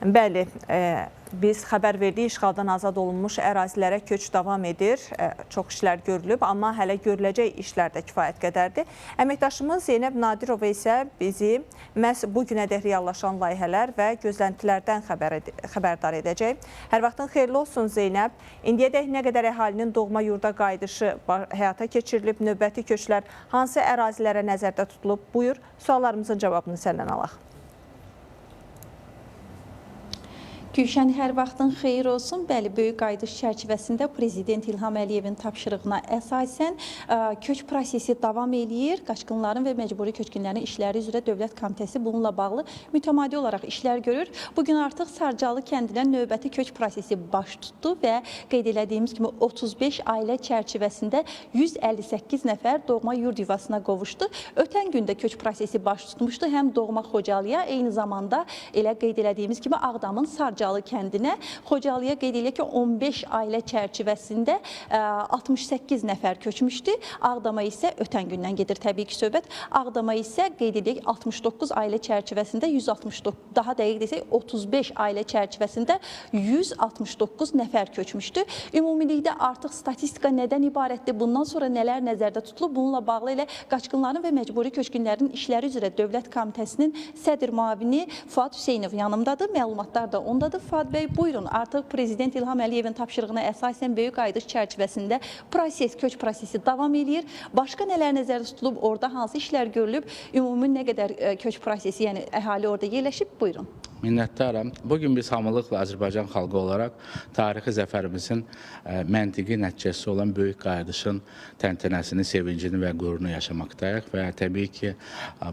Bəli, biz xəbər verdik, işğaldan azad olunmuş ərazilərə köç davam edir. Çox işlər görülüb, amma hələ görüləcək işlər də kifayət qədərdir. Əməkdaşımız Zeynəb Nadirova isə bizi məhz bu günədək reallaşan layihələr və gözləntilərdən xəbərdar edəcək. Hər vaxtın xeyirli olsun Zeynəb. İndiyədək nə qədər əhalinin doğma yurda qayıdışı həyata keçirilib, növbəti köçlər hansı ərazilərə nəzərdə tutulub? Buyur, suallarımızın cavabını səndən alaq. Gülşən, hər vaxtın xeyir olsun. Bəli, böyük qayıdış çərçivəsində Prezident İlham Əliyevin tapşırığına əsasən köç prosesi davam eləyir. Qaçqınların və məcburi köçkünlərin işləri üzrə Dövlət Komitəsi bununla bağlı mütəmadi olaraq işlər görür. Bugün artıq Sarcalı kəndinə növbəti köç prosesi baş tutdu və qeyd elədiyimiz kimi 35 ailə çərçivəsində 158 nəfər doğma yurd yuvasına qovuşdu. Ötən gündə köç prosesi baş tutmuşdu. Həm doğma Xocalıya, eyni zamanda elə qeyd elədiyimiz kimi Ağdamın Sarcalı kəndinə, Xocalıya qeyd eləyək ki, 15 ailə çərçivəsində 68 nəfər köçmüşdü. Ağdama isə ötən gündən gedir təbii ki söhbət. Ağdama isə qeyd eləyək 69 ailə çərçivəsində 169, daha dəqiq desək 35 ailə çərçivəsində 169 nəfər köçmüşdü. Ümumilikdə artıq statistika nədən ibarətdir? Bundan sonra nələr nəzərdə tutulub? Bununla bağlı elə qaçqınların və məcburi köçkünlərin işləri üzrə Dövlət Komitəsinin sədr müavini Fuad Hüseynov yanımdadır. Məlumatlar da ondadır. Fuad bəy, buyurun. Artıq Prezident İlham Əliyevin tapşırığına əsasən böyük qayıdış çərçivəsində köç prosesi davam edir. Başqa nələr nəzərdə tutulub, orada hansı işlər görülüb, ümumi nə qədər köç prosesi, yəni əhali orada yerləşib? Buyurun. Minnətdaram. Bugün biz hamılıqla Azərbaycan xalqı olaraq tarixi zəfərimizin məntiqi nəticəsi olan böyük qayıdışın təntənəsini, sevincini və qürurunu yaşamaqdayıq və təbii ki,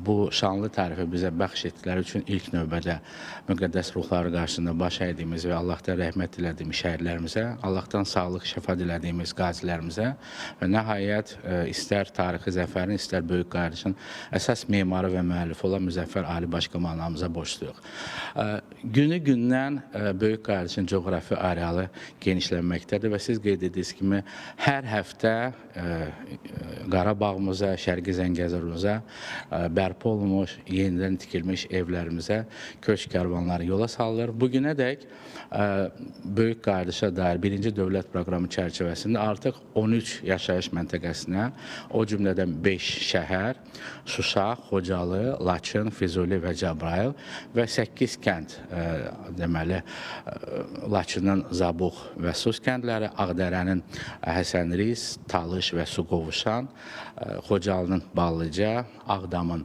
bu şanlı tarifi bizə bəxş etdikləri üçün ilk növbədə müqəddəs ruhları qarşısında baş əydiyimiz və Allahdan rəhmət dilədiyimiz şəhidlərimizə, Allahdan sağlıq, şəfa dilədiyimiz qazilərimizə və nəhayət istər tarixi zəfərin, istər böyük qayıdışın əsas memarı və müəllifi olan Müzəffər Ali Baş Komandanımıza borcluyuq. Günü-gündən böyük qayıdışın coğrafi arealı genişlənməkdədir və siz qeyd etdiyiniz kimi hər həftə Qarabağımıza, Şərqi Zəngəzurumuza bərpa olunmuş, yenidən tikilmiş evlərimizə köç kərvanları yola salınır. Bugünədək böyük qayıdışa dair birinci dövlət proqramı çərçivəsində artıq 13 yaşayış məntəqəsinə, o cümlədən 5 şəhər, Şuşa, Xocalı, Laçın, Füzuli və Cəbrayıl və 8 kənd, deməli, Laçının Zabux və Sus kəndləri, Ağdərənin Həsənriz, Talış və Su qovuşan, Xocalının Ballıca, Ağdamın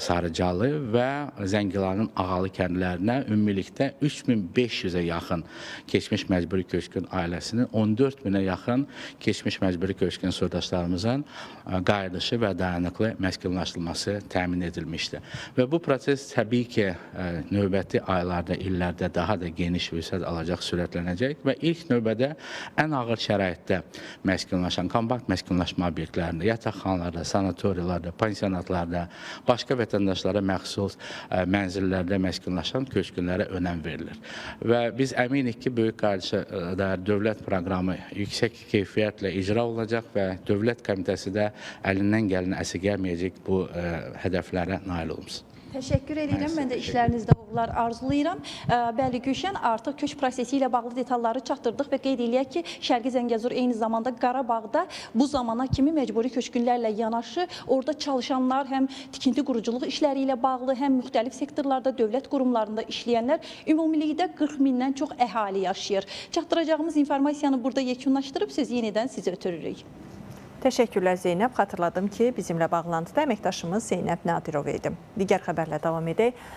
Sarıcalı və Zəngilanın Ağalı kəndlərinə ümumilikdə 3500-ə yaxın keçmiş məcburi köçkün ailəsinin, 14.000-ə yaxın keçmiş məcburi köçkün soydaşlarımızın qayıdışı və dayanıqlı məskunlaşdırılması təmin edilmişdir. Və bu proses təbii ki, növbəti aylarda, illərdə daha da geniş vüsət alacaq, sürətlənəcək və ilk növbədə ən ağır şəraitdə məskunlaşan, kompakt məskunlaşma obyektlərində, yataqxanalarda, sanatoriyalarda, pansionatlarda, başqa vətəndaşlara məxsus mənzillərdə məskunlaşan köçkünlərə önəm verilir. Və biz əminik ki, böyük qayıdışa dair dövlət proqramı yüksək keyfiyyətlə icra olunacaq və Dövlət Komitəsi də əlindən gələni əsirgəməyəcək bu hədəflərə nail olunsun. Təşəkkür edirəm. Mən də işlərinizdə uğurlar arzulayıram. Bəli, Gülşən, artıq köç prosesi ilə bağlı detalları çatdırdıq və qeyd eləyək ki, Şərqi Zəngəzur eyni zamanda Qarabağda bu zamana kimi məcburi köçkünlərlə yanaşı, orada çalışanlar həm tikinti quruculuq işləri ilə bağlı, həm müxtəlif sektorlarda, dövlət qurumlarında işləyənlər, ümumilikdə 40 mindən çox əhali yaşayır. Çatdıracağımız informasiyanı burada yekunlaşdırıb söz yenidən sizə ötürürük. Təşəkkürlər Zeynəb. Xatırladım ki, bizimlə bağlantıda əməkdaşımız Zeynəb Nadirova idi. Digər xəbərlə davam edək.